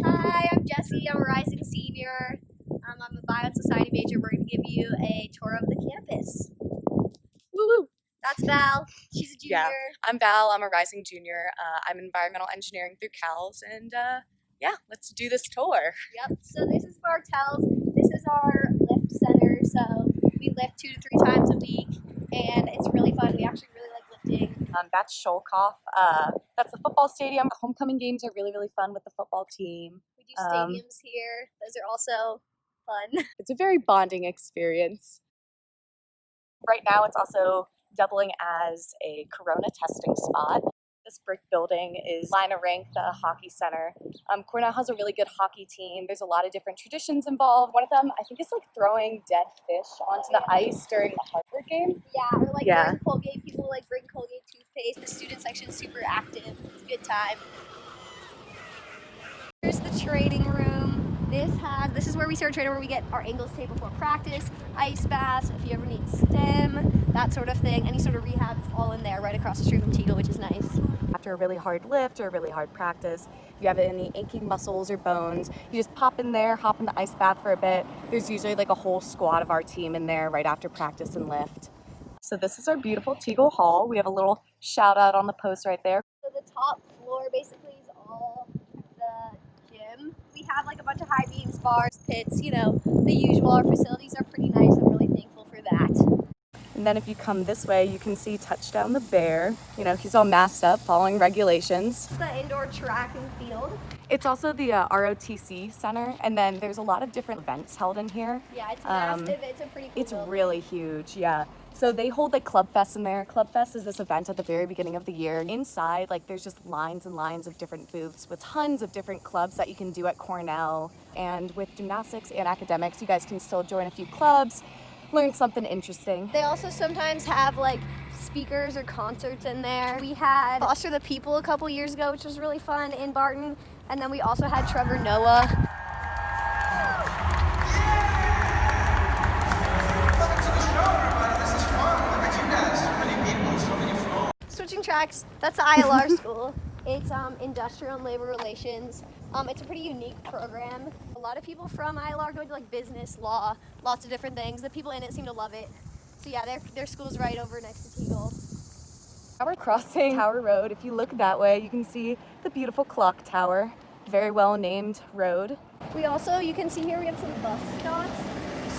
Hi, I'm Jessie. I'm a rising senior. I'm a bio and society major. We're going to give you a tour of the campus. Woo woo! That's Val. She's a junior. Yeah, I'm Val. I'm a rising junior. I'm in environmental engineering through CALS, and yeah, let's do this tour. Yep. So this is for our tells. This is our lift center. So we lift 2 to 3 times a week, and it's really fun. We actually really like lifting. That's Sholkoff. That's the football stadium. Homecoming games are really fun with the football team. We do stadiums here. Those are also fun. It's a very bonding experience. Right now, it's also doubling as a corona testing spot. This brick building is line of rank, the hockey center. Cornell has a really good hockey team. There's a lot of different traditions involved. One of them, I think, is like throwing dead fish onto the ice during the Harvard game. Yeah, or like during Colgate, people like bring Colgate toothpaste. The student section is super active. It's a good time. Here's the training room. This is where we start training, where we get our angles tape before practice, ice baths, if you ever need stem, that sort of thing. Any sort of rehab, it's all in there right across the street from Teagle, which is nice. After a really hard lift or a really hard practice, if you have any aching muscles or bones, you just pop in there, hop in the ice bath for a bit. There's usually like a whole squad of our team in there right after practice and lift. So this is our beautiful Teagle Hall. We have a little shout out on the post right there. So the top floor basically is all the gym. We have like a bunch of high beams, bars, pits, you know, the usual. Our facilities are pretty nice. I'm really thankful for that. And then if you come this way, you can see Touchdown the Bear. You know, he's all masked up, following regulations. It's the indoor track and field. It's also the Rotc Center, and then there's a lot of different events held in here. Yeah, it's massive. It's a pretty cool It's building. really huge, yeah. So they hold like Club Fest in there. Club Fest is this event at the very beginning of the year. Inside, like there's just lines and lines of different booths with tons of different clubs that you can do at Cornell. And with gymnastics and academics, you guys can still join a few clubs, learn something interesting. They also sometimes have like speakers or concerts in there. We had Foster the People a couple years ago, which was really fun in Barton. And then we also had Trevor Noah. Switching tracks, that's the ILR school. It's industrial and labor relations. It's a pretty unique program. A lot of people from ILR go into like business, law, lots of different things. The people in it seem to love it. So yeah, their school's right over next to Teagle. Now we're crossing Tower Road. If you look that way, you can see the beautiful clock tower. Very well named road. We also, you can see here, we have some bus stops.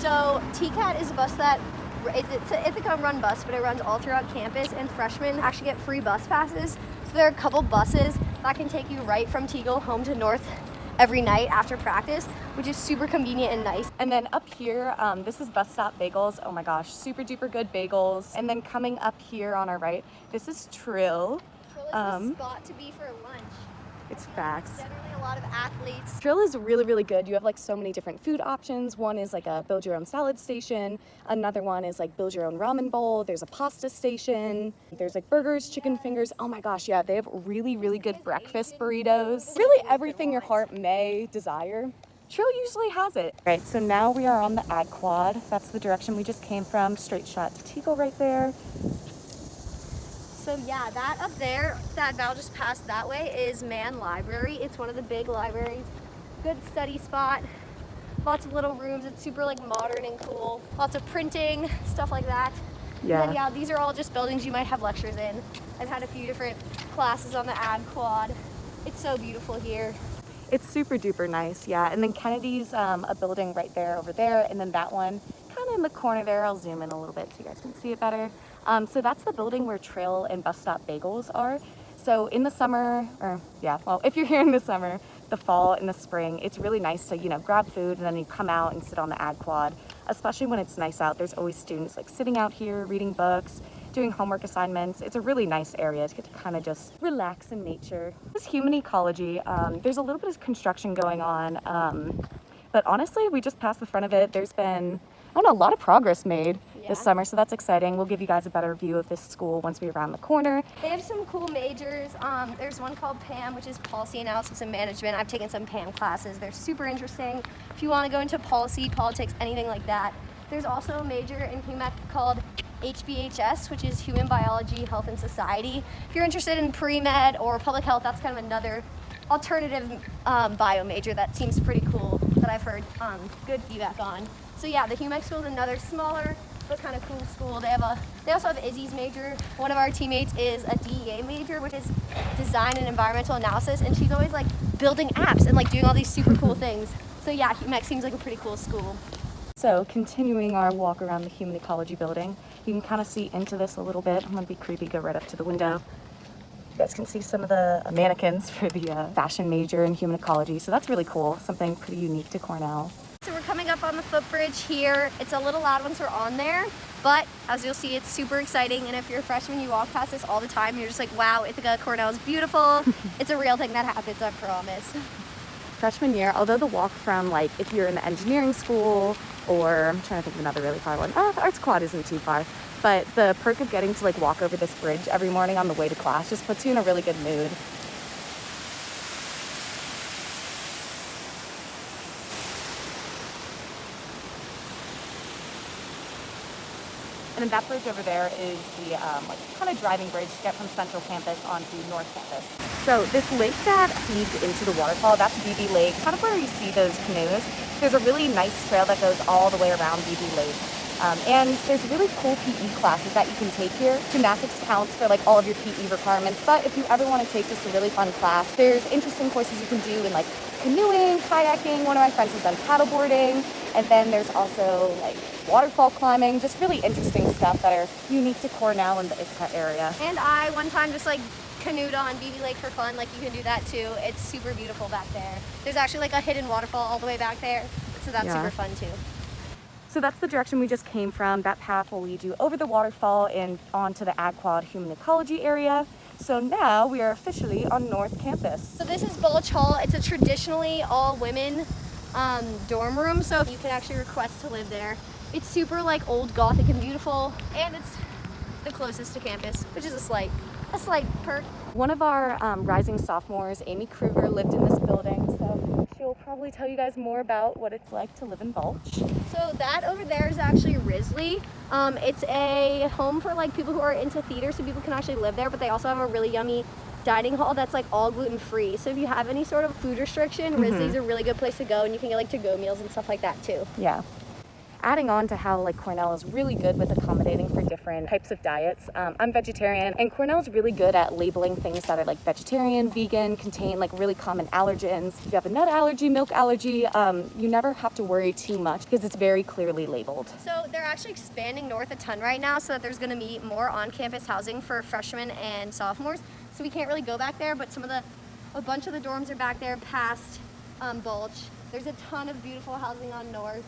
So TCAT is a bus that, it's a Ithaca run bus, but it runs all throughout campus, and freshmen actually get free bus passes. So there are a couple buses that can take you right from Teagle home to North every night after practice, which is super convenient and nice. And then up here, this is bus stop bagels. Oh my gosh, super duper good bagels. And then coming up here on our right, this is Trill. Trill is the spot to be for lunch. It's facts. Generally a lot of athletes. Trill is really good. You have like so many different food options. One is like a build your own salad station. Another one is like build your own ramen bowl. There's a pasta station. There's like burgers, chicken fingers. Oh my gosh, yeah, they have really good breakfast burritos. Really everything your heart may desire. Trill usually has it. Right, so now we are on the ad quad. That's the direction we just came from. Straight shot to Teagle right there. So yeah, that up there, that Val just passed that way, is Mann Library. It's one of the big libraries. Good study spot. Lots of little rooms. It's super like modern and cool. Lots of printing, stuff like that. Yeah. And then, yeah, these are all just buildings you might have lectures in. I've had a few different classes on the ad quad. It's so beautiful here. It's super duper nice, yeah. And then Kennedy's a building right there over there, and then that one kind of in the corner there. I'll zoom in a little bit so you guys can see it better. So that's the building where Trail and Bus Stop Bagels are. So in the summer, or yeah, well, if you're here in the summer, the fall and the spring, it's really nice to, you know, grab food and then you come out and sit on the ad quad, especially when it's nice out. There's always students like sitting out here, reading books, doing homework assignments. It's a really nice area to get to kind of just relax in nature. This is human ecology. There's a little bit of construction going on, but honestly, we just passed the front of it. There's been, I don't know, a lot of progress made this summer, so that's exciting. We'll give you guys a better view of this school once we're around the corner. They have some cool majors. There's one called PAM, which is Policy Analysis and Management. I've taken some PAM classes. They're super interesting. If you want to go into policy, politics, anything like that. There's also a major in HUMAC called HBHS, which is Human Biology, Health, and Society. If you're interested in pre-med or public health, that's kind of another alternative bio major that seems pretty cool that I've heard good feedback on. So yeah, the HUMEC school is another smaller but kind of cool school. They also have Izzy's major. One of our teammates is a DEA major, which is design and environmental analysis, and she's always like building apps and like doing all these super cool things. So yeah, HUMEC seems like a pretty cool school. So continuing our walk around the human ecology building, you can kind of see into this a little bit. I'm gonna be creepy, go right up to the window. You guys can see some of the mannequins for the fashion major in human ecology. So that's really cool, something pretty unique to Cornell. So we're coming up on the Footbridge here. It's a little loud once we're on there, but as you'll see, it's super exciting. And if you're a freshman, you walk past this all the time. You're just like, wow, Ithaca Cornell is beautiful. It's a real thing that happens, I promise. Freshman year, although the walk from like if you're in the engineering school, or I'm trying to think of another really far one. The arts quad isn't too far, but the perk of getting to like walk over this bridge every morning on the way to class just puts you in a really good mood. And then that bridge over there is the like kind of driving bridge to get from Central Campus onto North Campus. So this lake that feeds into the waterfall, that's BB Lake, kind of where you see those canoes. There's a really nice trail that goes all the way around BB Lake. And there's really cool PE classes that you can take here. Gymnastics counts for like all of your PE requirements, but if you ever want to take just a really fun class, there's interesting courses you can do in like canoeing, kayaking. One of my friends has done paddleboarding, and then there's also like waterfall climbing, just really interesting stuff that are unique to Cornell and the Ithaca area. And I one time just like canoed on BB Lake for fun. Like you can do that too. It's super beautiful back there. There's actually like a hidden waterfall all the way back there, so that's super fun too. So that's the direction we just came from. That path will lead you over the waterfall and onto the Ag Quad Human Ecology area. So now we are officially on North Campus. So this is Bulge Hall. It's a traditionally all women dorm room, so you can actually request to live there. It's super like old Gothic and beautiful, and it's the closest to campus, which is a slight perk. One of our rising sophomores, Amy Kruger, lived in this building, so she'll probably tell you guys more about what it's like to live in Bulge. So that over there is actually Risley. It's a home for like people who are into theater, so people can actually live there, but they also have a really yummy dining hall that's like all gluten-free. So if you have any sort of food restriction, Risley's a really good place to go, and you can get like to-go meals and stuff like that too. Yeah. Adding on to how like Cornell is really good with accommodating for different types of diets. I'm vegetarian, and Cornell's really good at labeling things that are like vegetarian, vegan, contain like really common allergens. If you have a nut allergy, milk allergy, you never have to worry too much because it's very clearly labeled. So they're actually expanding north a ton right now, so that there's going to be more on-campus housing for freshmen and sophomores. So we can't really go back there, but a bunch of the dorms are back there past Bulge. There's a ton of beautiful housing on north.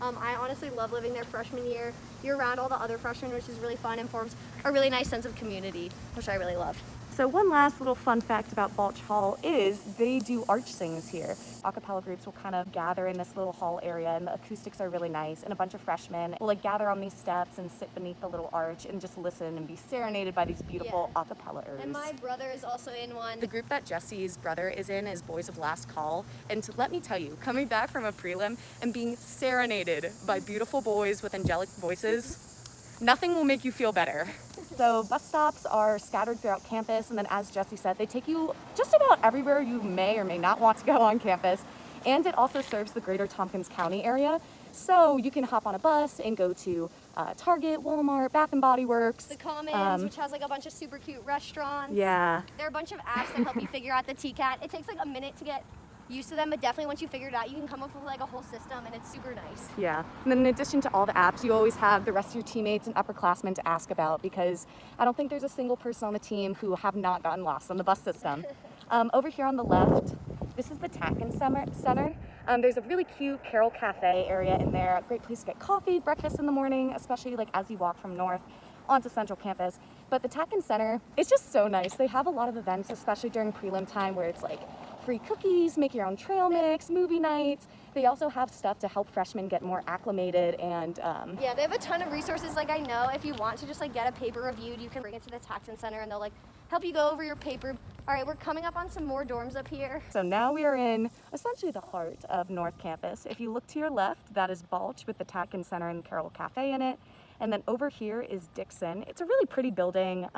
I honestly love living there freshman year. You're around all the other freshmen, which is really fun and forms a really nice sense of community, which I really love. So one last little fun fact about Bulge Hall is they do arch sings here. Acapella groups will kind of gather in this little hall area, and the acoustics are really nice, and a bunch of freshmen will like gather on these steps and sit beneath the little arch and just listen and be serenaded by these beautiful acapellers. And my brother is also in one. The group that Jessie's brother is in is Boys of Last Call, and let me tell you, coming back from a prelim and being serenaded by beautiful boys with angelic voices, nothing will make you feel better. So bus stops are scattered throughout campus, and then as Jessie said, they take you just about everywhere you may or may not want to go on campus. And it also serves the greater Tompkins County area. So you can hop on a bus and go to Target, Walmart, Bath & Body Works. The Commons, which has like a bunch of super cute restaurants. Yeah. There are a bunch of apps that help you figure out the TCAT. It takes like a minute to get used to them, but definitely once you figure it out, you can come up with like a whole system, and it's super nice. Yeah, and then in addition to all the apps, you always have the rest of your teammates and upperclassmen to ask about, because I don't think there's a single person on the team who have not gotten lost on the bus system. Over here on the left, this is the Tekken Center. There's a really cute Carol Cafe area in there, a great place to get coffee, breakfast in the morning, especially like as you walk from North onto Central Campus. But the Tekken Center, it's just so nice. They have a lot of events, especially during prelim time, where it's like free cookies, make your own trail mix, movie nights. They also have stuff to help freshmen get more acclimated, and yeah, they have a ton of resources. Like I know if you want to just like get a paper reviewed, you can bring it to the Tekken Center and they'll like help you go over your paper. All right, we're coming up on some more dorms up here. So now we are in essentially the heart of North Campus. If you look to your left, that is Bulge with the Tekken Center and Carol Cafe in it. And then over here is Dixon. It's a really pretty building.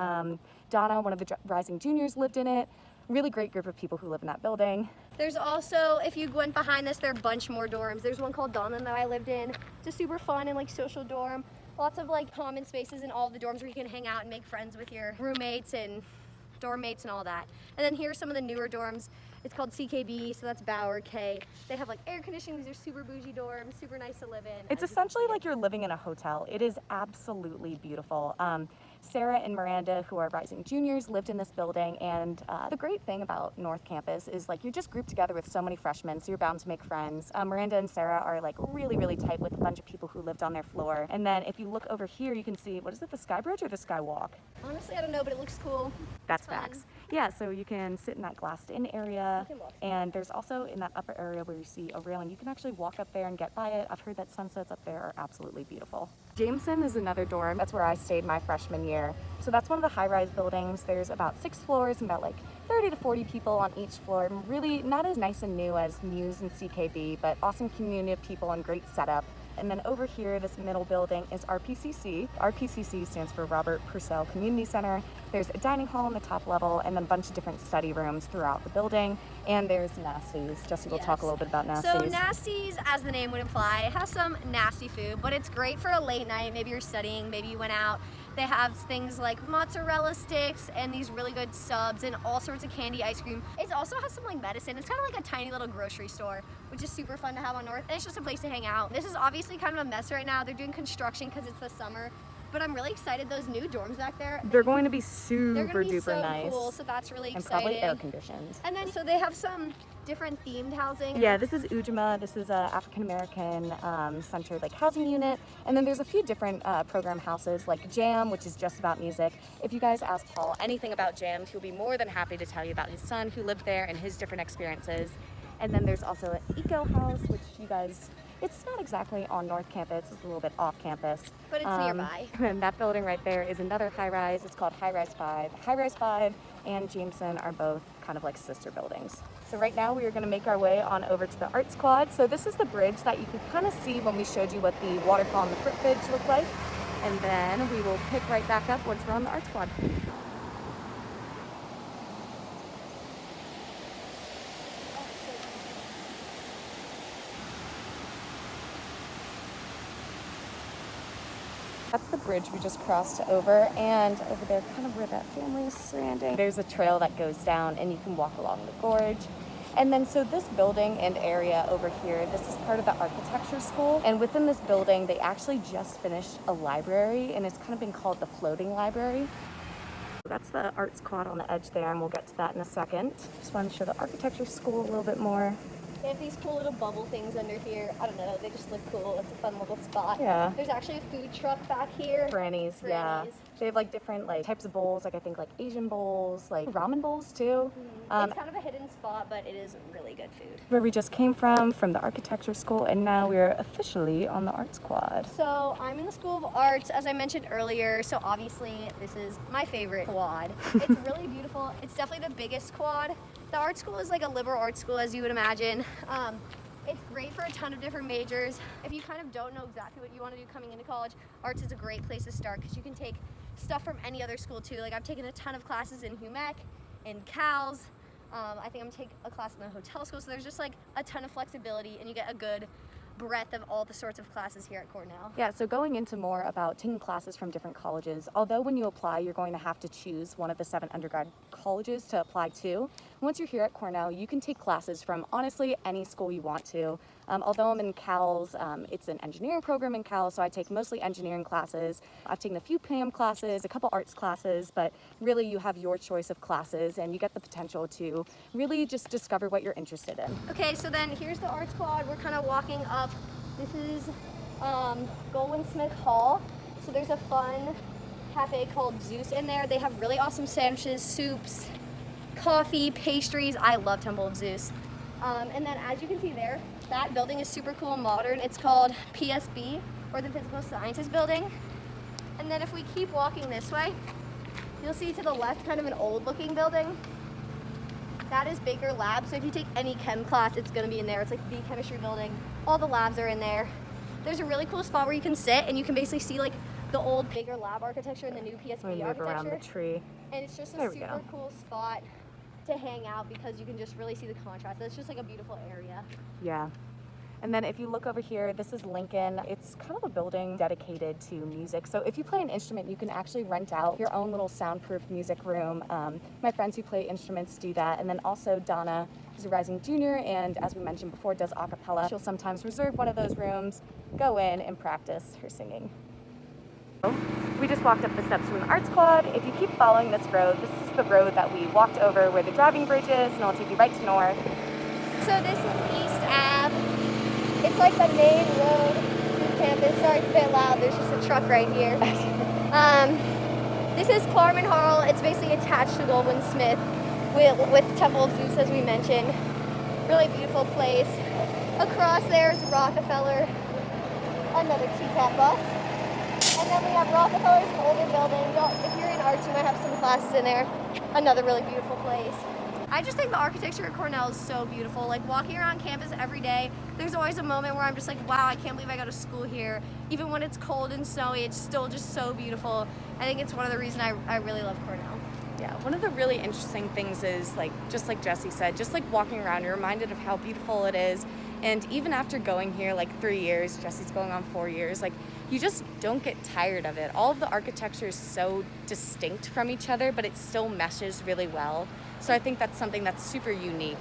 Donna, one of the rising juniors, lived in it. really great group of people who live in that building. There's also, if you went behind this, there are a bunch more dorms. There's one called Donlan that I lived in. It's a super fun and like social dorm. Lots of like common spaces in all of the dorms where you can hang out and make friends with your roommates and dorm mates and all that. And then here's some of the newer dorms. It's called CKB, so that's Bauer K. They have like air conditioning. These are super bougie dorms, super nice to live in. It's essentially like you're living in a hotel. It is absolutely beautiful. Sarah and Miranda, who are rising juniors, lived in this building, and the great thing about North Campus is like you're just grouped together with so many freshmen, so you're bound to make friends. Miranda and Sarah are like really, really tight with a bunch of people who lived on their floor. And then if you look over here, you can see, what is it, the Sky Bridge or the Skywalk? Honestly, I don't know, but it looks cool. That's facts. Yeah, so you can sit in that glassed-in area, and there's also in that upper area where you see a railing, you can actually walk up there and get by it. I've heard that sunsets up there are absolutely beautiful. Jameson is another dorm. That's where I stayed my freshman year. So that's one of the high-rise buildings. There's about 6 floors and about like 30 to 40 people on each floor. Really not as nice and new as Muse and CKB, but awesome community of people and great setup. And then over here, this middle building is Rpcc. Rpcc stands for Robert Purcell Community Center. There's a dining hall on the top level and then a bunch of different study rooms throughout the building. And there's Nasties. Jessie will talk a little bit about Nasties. So Nasties, as the name would imply, it has some nasty food, but it's great for a late night. Maybe you're studying, maybe you went out. They have things like mozzarella sticks and these really good subs and all sorts of candy ice cream. It also has some like medicine. It's kind of like a tiny little grocery store, which is super fun to have on North. And it's just a place to hang out. This is obviously kind of a mess right now. They're doing construction because it's the summer. But I'm really excited. Those new dorms back there. They're going to be super they're gonna be duper so nice. Cool, so that's really and exciting. probably air conditioned. And then so they have some different themed housing. Yeah, this is Ujima. This is a African American centered like housing unit. And then there's a few different program houses like Jam, which is just about music. If you guys ask Paul anything about Jam, he'll be more than happy to tell you about his son who lived there and his different experiences. And then there's also an eco house, which you guys, it's not exactly on North Campus, it's a little bit off campus. But it's nearby. And that building right there is another high-rise. It's called High-Rise 5. High-Rise 5 and Jameson are both kind of like sister buildings. So right now we are going to make our way on over to the Arts Quad. So this is the bridge that you can kind of see when we showed you what the waterfall and the Footbridge look like. And then we will pick right back up once we're on the Arts Quad. That's the bridge we just crossed over, and over there, kind of where that family is standing, there's a trail that goes down and you can walk along the gorge. And then so this building and area over here, this is part of the architecture school. And within this building, they actually just finished a library, and it's kind of been called the floating library. That's the Arts Quad on the edge there, and we'll get to that in a second. Just want to show the architecture school a little bit more. They have these cool little bubble things under here. I don't know, they just look cool. It's a fun little spot. Yeah. There's actually a food truck back here. Franny's, yeah. They have like different like types of bowls, like I think like Asian bowls, like ramen bowls too. It's kind of a hidden spot, but it is really good food. Where we just came from the architecture school, and now we're officially on the Arts Quad. So I'm in the School of Arts, as I mentioned earlier, so obviously this is my favorite quad. It's really beautiful. It's definitely the biggest quad. The art school is like a liberal arts school, as you would imagine. It's great for a ton of different majors. If you kind of don't know exactly what you want to do coming into college, arts is a great place to start because you can take stuff from any other school too. Like I've taken a ton of classes in HUMEC, in CALS. I think I'm taking a class in the hotel school, so there's just like a ton of flexibility and you get a good breadth of all the sorts of classes here at Cornell. Yeah, so going into more about taking classes from different colleges, although when you apply, you're going to have to choose one of the 7 undergrad colleges to apply to. Once you're here at Cornell, you can take classes from honestly any school you want to. Although I'm in CALS, it's an engineering program in CALS, so I take mostly engineering classes. I've taken a few PAM classes, a couple arts classes, but really you have your choice of classes and you get the potential to really just discover what you're interested in. Okay, so then here's the Arts Quad. We're kind of walking up. This is Goldsmith Hall. So there's a fun cafe called Zeus in there. They have really awesome sandwiches, soups, coffee, pastries. I love Temple of Zeus. And then as you can see there, that building is super cool and modern. It's called PSB, or the Physical Sciences Building. And then if we keep walking this way, you'll see to the left kind of an old looking building. That is Baker Lab, so if you take any chem class, it's gonna be in there. It's like the chemistry building. All the labs are in there. There's a really cool spot where you can sit and you can basically see like the old Baker Lab architecture and the new PSB we move architecture. around the tree. And it's just a super cool spot. to hang out because you can just really see the contrast. It's just like a beautiful area. Yeah. And then if you look over here, this is Lincoln. It's kind of a building dedicated to music. So if you play an instrument, you can actually rent out your own little soundproof music room. My friends who play instruments do that. And then also Donna, who's a rising junior, and as we mentioned before, does a cappella. She'll sometimes reserve one of those rooms, go in and practice her singing. We just walked up the steps to an arts quad. If you keep following this road, this is the road that we walked over where the driving bridge is, and I'll take you right to north. So this is East Ave. It's like the main road through campus. Sorry, it's a bit loud. There's just a truck right here. This is Claremont Hall. It's basically attached to Goldwyn Smith with Temple of Zeus, as we mentioned. Really beautiful place. Across there is Rockefeller, another TCAT bus. And then we have Rockefeller's an older building. If you're in arts, you might have some classes in there. Another really beautiful place. I just think the architecture at Cornell is so beautiful. Like walking around campus every day, there's always a moment where I'm just like, wow, I can't believe I go to school here. Even when it's cold and snowy, it's still just so beautiful. I think it's one of the reasons I really love Cornell. Yeah, one of the really interesting things is, like, just like Jessie said, just like walking around, you're reminded of how beautiful it is. And even after going here like 3 years, Jessie's going on 4 years, like you just don't get tired of it. All of the architecture is so distinct from each other, but it still meshes really well. So I think that's something that's super unique.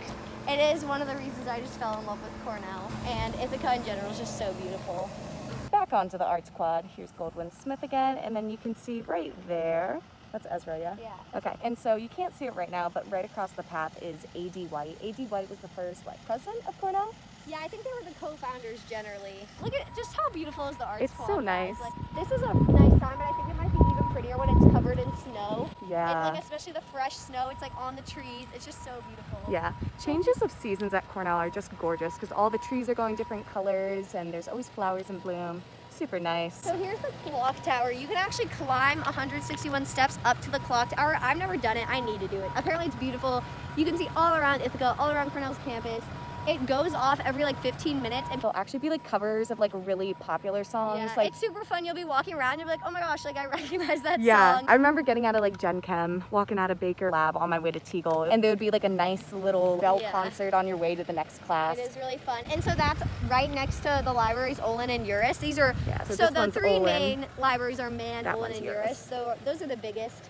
It is one of the reasons I just fell in love with Cornell, and Ithaca in general is just so beautiful. Back onto the arts quad, here's Goldwyn Smith again, and then you can see right there, that's Ezra, yeah? Yeah. Okay, and so you can't see it right now, but right across the path is A.D. White. A.D. White was the first, president of Cornell? Yeah, I think they were the co-founders generally. Look at just how beautiful is the arts It's quad, so guys. nice. Like, this is a nice time, but I think it might be even prettier when it's covered in snow. Yeah. And, like, especially the fresh snow, it's like on the trees. It's just so beautiful. Yeah, changes of seasons at Cornell are just gorgeous because all the trees are going different colors and there's always flowers in bloom. Super nice. So here's the clock tower. You can actually climb 161 steps up to the clock tower. I've never done it. I need to do it. Apparently it's beautiful. You can see all around Ithaca, all around Cornell's campus. It goes off every like 15 minutes. And There'll actually be like covers of like really popular songs. yeah, Like, it's super fun. You'll be walking around and you'll be like, oh my gosh, like I recognize that yeah, song. I remember getting out of like Gen Chem, walking out of Baker Lab on my way to Teagle, and there would be like a nice little bell Yeah. concert on your way to the next class. It is really fun. And so that's right next to the libraries, Olin and Uris. These are, Yeah, so so this the one's three Olin. main libraries are Man, That Olin, one's and Uris. Uris. So those are the biggest.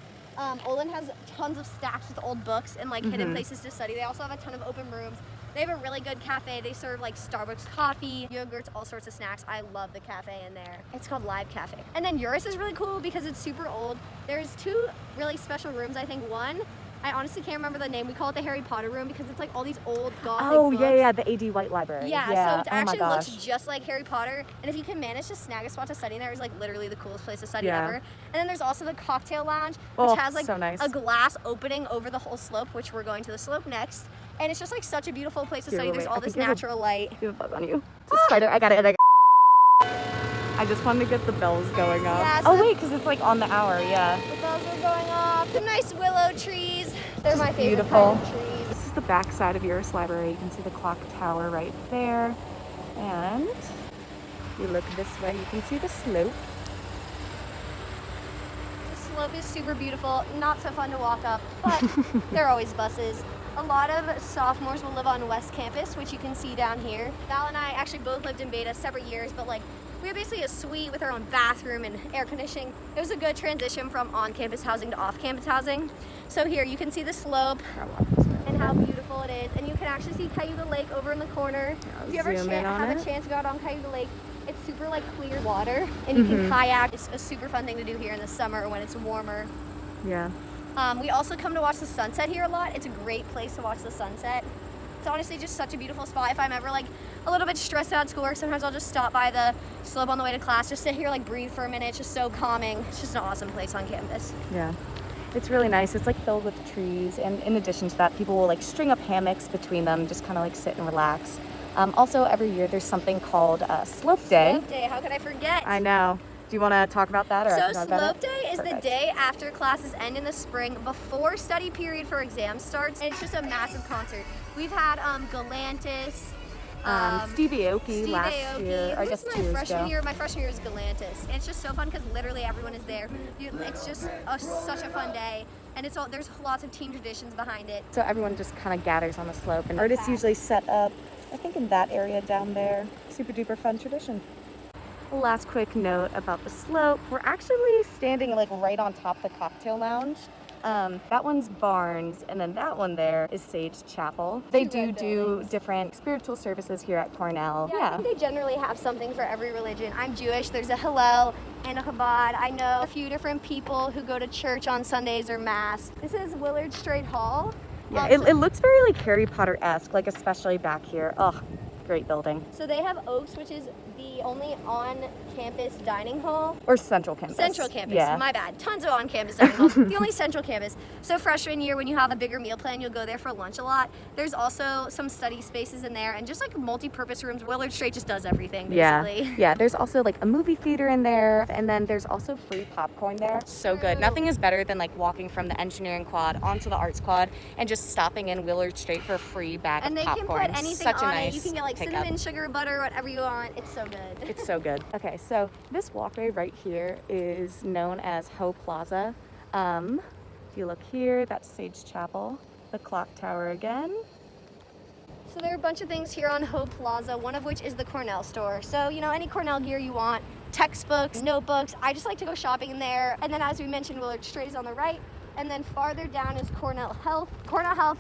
Olin has tons of stacks with old books and like hidden places to study. They also have a ton of open rooms. They have a really good cafe. They serve like Starbucks coffee, yogurts, all sorts of snacks. I love the cafe in there. It's called Live Cafe. And then Uris is really cool because it's super old. There's two really special rooms. I think one, I honestly can't remember the name. We call it the Harry Potter room because it's like all these old gothic books. Yeah, the A.D. White Library. Yeah, so it oh my actually looks gosh. just like Harry Potter. And if you can manage to snag a spot to study in there, it's like literally the coolest place to study Yeah. ever. And then there's also the cocktail lounge, Oh, which has like so nice. a glass opening over the whole slope, which we're going to the slope next. And it's just like such a beautiful place to Here, study. wait, There's I all think this you have a- natural light. You have a bug on you. Just try to, I got it. I just wanted to get the bells going off. Yeah, so oh the- wait, because it's like on the hour, yeah. The bells are going off. The nice willow trees. They're my favorite beautiful. kind of trees. This is the back side of Uris Library. You can see the clock tower right there. And you look this way, you can see the slope. The slope is super beautiful. Not so fun to walk up, but there are always buses. A lot of sophomores will live on West Campus, which you can see down here. Val and I actually both lived in Beta separate years, but like we had basically a suite with our own bathroom and air conditioning. It was a good transition from on-campus housing to off-campus housing. So here you can see the slope and how beautiful it is, and you can actually see Cayuga Lake over in the corner. I'll If you ever zoom in on have it. a chance to go out on Cayuga Lake, it's super like clear water, and you can kayak. It's a super fun thing to do here in the summer when it's warmer. Yeah. We also come to watch the sunset here a lot. It's a great place to watch the sunset. It's honestly just such a beautiful spot. If I'm ever like a little bit stressed out at schoolwork, sometimes I'll just stop by the slope on the way to class, just sit here, like breathe for a minute. It's just so calming. It's just an awesome place on campus. Yeah. It's really nice. It's like filled with trees, and in addition to that, people will like string up hammocks between them, just kind of like sit and relax. Also, every year there's something called Slope Day. Slope Day, how could I forget? I know. Do you want to talk about that? Or I So can talk about Slope it? Day is the Perfect. day after classes end in the spring, before study period for exams starts, and it's just a massive concert. We've had Galantis, Stevie Aoki Steve last Aoki. year, I guess This is 2 years my freshman ago. year. My freshman year is Galantis. And it's just so fun because literally everyone is there. It's just such a fun day. and there's lots of team traditions behind it. So everyone just kind of gathers on the slope, and artists usually set up, I think, in that area down there. Super duper fun tradition. Last quick note about the slope. We're actually standing like right on top of the cocktail lounge. That one's Barnes, and then that one there is Sage Chapel. They do different spiritual services here at Cornell. Yeah. They generally have something for every religion. I'm Jewish. There's a Hillel and a Chabad. I know a few different people who go to church on Sundays or Mass. This is Willard Strait Hall. Yeah, it looks very like Harry Potter-esque, like especially back here. Oh, great building. So they have Oaks, which is the only on-campus dining hall. Or Central Campus. Central Campus, yeah. My bad. Tons of on-campus dining halls. The only Central Campus. So freshman year, when you have a bigger meal plan, you'll go there for lunch a lot. There's also some study spaces in there and just like multi-purpose rooms. Willard Strait just does everything, basically. Yeah, there's also like a movie theater in there, and then there's also free popcorn there. So good. Nothing is better than like walking from the engineering quad onto the arts quad and just stopping in Willard Strait for a free bag of popcorn. And they can put anything Such a on nice it. You can get like pickup. cinnamon, sugar, butter, whatever you want. It's so good. It's so good. Okay, so this walkway right here is known as Ho Plaza. If you look here, that's Sage Chapel, the clock tower again. So there are a bunch of things here on Ho Plaza, one of which is the Cornell Store. So, you know, any Cornell gear you want, textbooks, notebooks, I just like to go shopping in there. And then as we mentioned, Willard Strait is on the right. And then farther down is Cornell Health. Cornell Health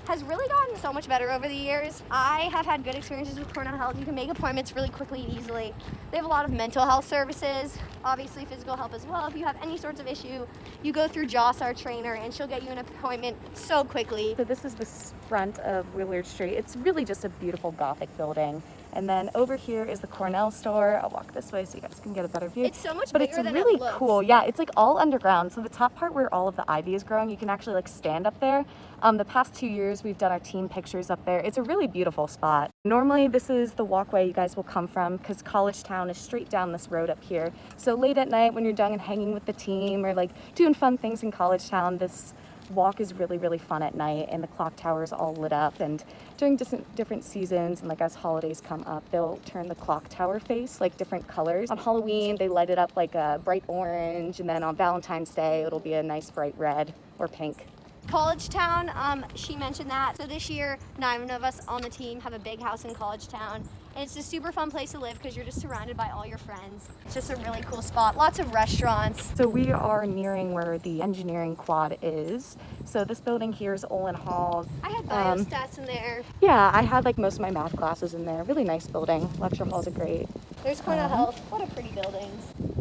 has really gotten so much better over the years. I have had good experiences with Cornell Health. You can make appointments really quickly and easily. They have a lot of mental health services, obviously physical help as well. If you have any sorts of issue, you go through Joss, our trainer, and she'll get you an appointment so quickly. So this is the front of Willard Strait. It's really just a beautiful Gothic building. And then over here is the Cornell Store. I'll walk this way so you guys can get a better view. It's so much but bigger it's than really it looks. cool. Yeah, it's like all underground. So the top part where all of the ivy is growing, you can actually like stand up there. The past 2 years, we've done our team pictures up there. It's a really beautiful spot. Normally, this is the walkway you guys will come from because College Town is straight down this road up here. So late at night when you're done and hanging with the team or like doing fun things in College Town, this walk is really, really fun at night, and the clock tower is all lit up. And during different seasons and like as holidays come up, they'll turn the clock tower face like different colors. On Halloween, they light it up like a bright orange, and then on Valentine's Day, it'll be a nice bright red or pink. College Town, she mentioned that. So this year, 9 of us on the team have a big house in College Town. And it's a super fun place to live because you're just surrounded by all your friends. It's just a really cool spot. Lots of restaurants. So we are nearing where the engineering quad is. So this building here is Olin Hall. I had biostats in there. Yeah, I had like most of my math classes in there. Really nice building. Lecture halls are great. There's Cornell Health. What a pretty building.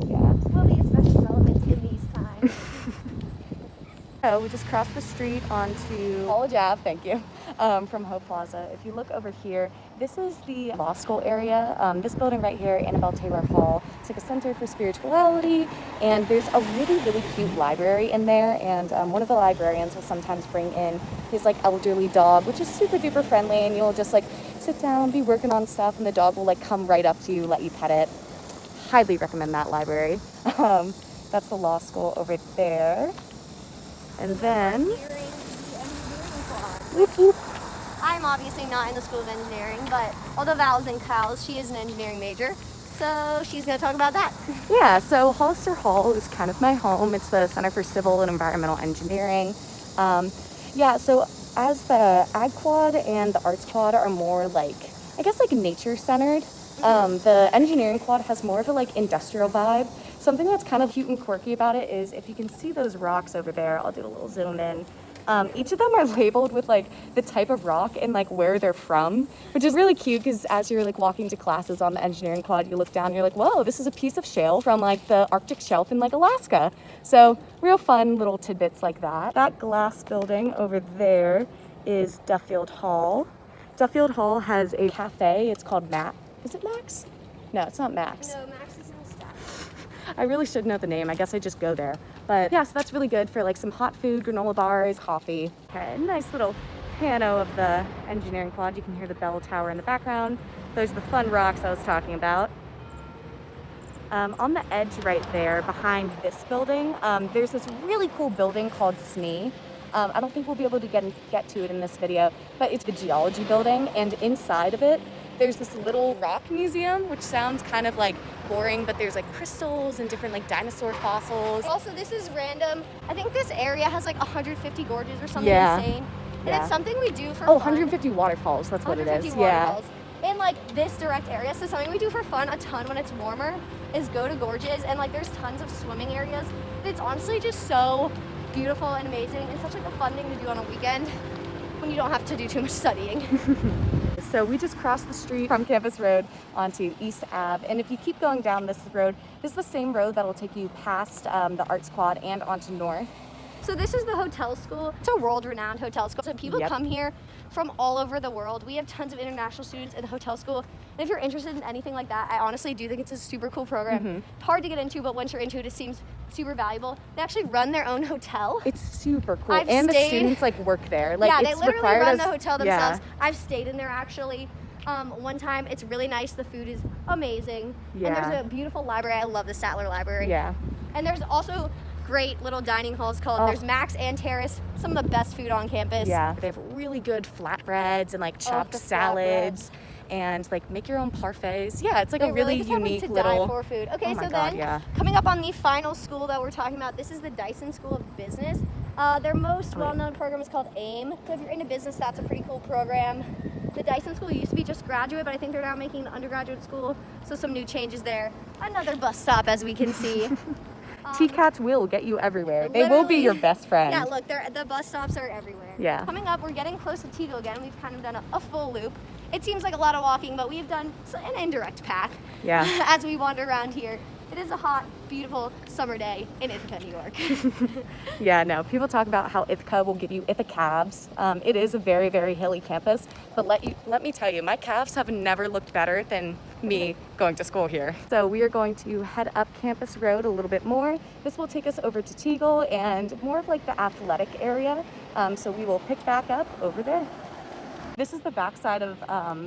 Yeah. Will be especially relevant in these times. So we just crossed the street onto College Ave, thank you, from Ho Plaza. If you look over here, this is the law school area. This building right here, Annabelle Taylor Hall, it's like a center for spirituality, and there's a really, really cute library in there, and one of the librarians will sometimes bring in his like elderly dog, which is super duper friendly, and you'll just like sit down, be working on stuff, and the dog will like come right up to you, let you pet it. Highly recommend that library. That's the law school over there. And then, whoop, whoop. I'm obviously not in the School of Engineering, but although Val's in Cal's, she is an engineering major. So she's going to talk about that. Yeah, so Hollister Hall is kind of my home. It's the Center for Civil and Environmental Engineering. Yeah, so as the Ag Quad and the Arts Quad are more like, I guess like nature centered, the Engineering Quad has more of a like industrial vibe. Something that's kind of cute and quirky about it is if you can see those rocks over there, I'll do a little zoom in. Each of them are labeled with like the type of rock and like where they're from, which is really cute because as you're like walking to classes on the engineering quad, you look down and you're like, whoa, this is a piece of shale from like the Arctic shelf in like Alaska. So real fun little tidbits like that. That glass building over there is Duffel Hall. Duffel Hall has a cafe. It's called Max. Is it Max? No, it's not Max. No, Max is in staff. I really should know the name. I guess I just go there. But yeah, so that's really good for like some hot food, granola bars, coffee. Okay, nice little pano of the engineering quad. You can hear the bell tower in the background. Those are the fun rocks I was talking about. On the edge right there, behind this building, there's this really cool building called SNE. I don't think we'll be able to get to it in this video, but it's the geology building, and inside of it, There's this little rock museum, which sounds kind of like boring, but there's like crystals and different like dinosaur fossils. Also, this is random. I think this area has like 150 gorges or something insane. And it's something we do for fun. 150 waterfalls, that's what it is. 150 waterfalls. In like this direct area. So something we do for fun a ton when it's warmer is go to gorges, and like there's tons of swimming areas. It's honestly just so beautiful and amazing, and such like a fun thing to do on a weekend when you don't have to do too much studying. So we just crossed the street from Campus Road onto East Ave, and if you keep going down this road, this is the same road that'll take you past the Arts Quad and onto North. So this is the hotel school. It's a world-renowned hotel school. So people come here from all over the world. We have tons of international students in the hotel school. And if you're interested in anything like that, I honestly do think it's a super cool program. Hard to get into, but once you're into it, it seems super valuable. They actually run their own hotel. It's super cool. And the students like work there. Like, yeah, they literally run the hotel themselves. Yeah. I've stayed in there actually. One time. It's really nice. The food is amazing. Yeah. And there's a beautiful library. I love the Statler Library. Yeah. And there's also great little dining halls called there's Max and Terrace, some of the best food on campus. Yeah, they have really good flatbreads and like chopped salads and like make your own parfaits. Yeah, it's like a really unique to little die for food. Okay, so then coming up on the final school that we're talking about, this is the Dyson School of Business. Their most well-known program is called AIM. So if you're into business, that's a pretty cool program. The Dyson School used to be just graduate, but I think they're now making the undergraduate school, so some new changes there. Another bus stop, as we can see. TCATs will get you everywhere. They will be your best friend. Yeah, look, the bus stops are everywhere. Yeah. Coming up, we're getting close to Teagle again. We've kind of done a full loop. It seems like a lot of walking, but we've done an indirect path as we wander around here. It is a hot, beautiful summer day in Ithaca, New York. Yeah, no, people talk about how Ithaca will give you Ithaca calves. It is a very, very hilly campus, but let me tell you, my calves have never looked better than me going to school here. So we are going to head up Campus Road a little bit more. This will take us over to Teagle and more of like the athletic area. So we will pick back up over there. This is the backside of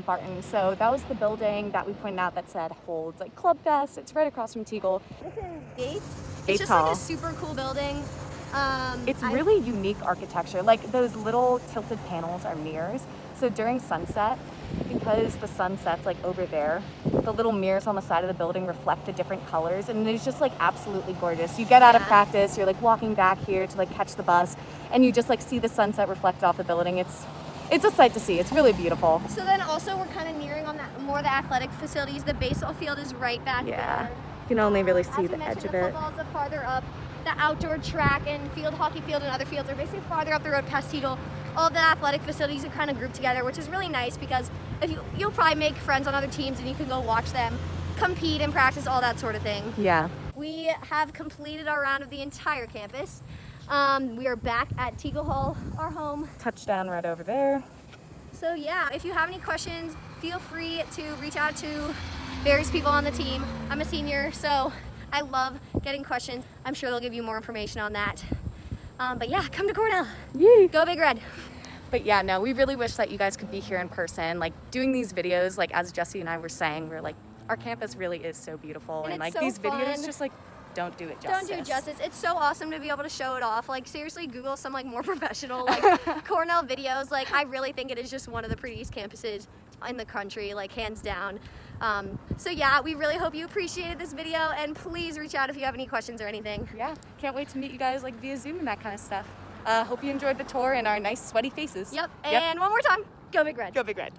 Barton. So that was the building that we pointed out that said holds like Club Fest. It's right across from Teagle. This is Gates. Gates just Hall. Like a super cool building. It's really unique architecture. Like those little tilted panels are mirrors. So during sunset, because the sun sets like over there, the little mirrors on the side of the building reflect the different colors, and it's just like absolutely gorgeous. You get out of practice, you're like walking back here to like catch the bus, and you just like see the sunset reflect off the building. It's a sight to see. It's really beautiful. So then also we're kind of nearing on that more the athletic facilities. The baseball field is right back there. You can only really see the edge of it. The footballs are farther up. The outdoor track and field, hockey field, and other fields are basically farther up the road past Teagle. All of the athletic facilities are kind of grouped together, which is really nice because if you'll probably make friends on other teams and you can go watch them compete and practice, all that sort of thing. Yeah. We have completed our round of the entire campus. We are back at Teagle Hall, our home. Touchdown right over there. So yeah, if you have any questions, feel free to reach out to various people on the team. I'm a senior, so I love getting questions. I'm sure they'll give you more information on that. But yeah, come to Cornell. Yay. Go Big Red. But yeah, no, we really wish that you guys could be here in person. Like doing these videos, like as Jessie and I were saying, we're like, our campus really is so beautiful. And like so these videos fun. just like don't do it justice. Don't do it justice. It's so awesome to be able to show it off. Like seriously, Google some like more professional like Cornell videos. Like I really think it is just one of the prettiest campuses in the country, like hands down. So yeah, we really hope you appreciated this video, and please reach out if you have any questions or anything. Yeah, can't wait to meet you guys like via Zoom and that kind of stuff. Hope you enjoyed the tour and our nice sweaty faces. Yep. And one more time, go Big Red. Go Big Red.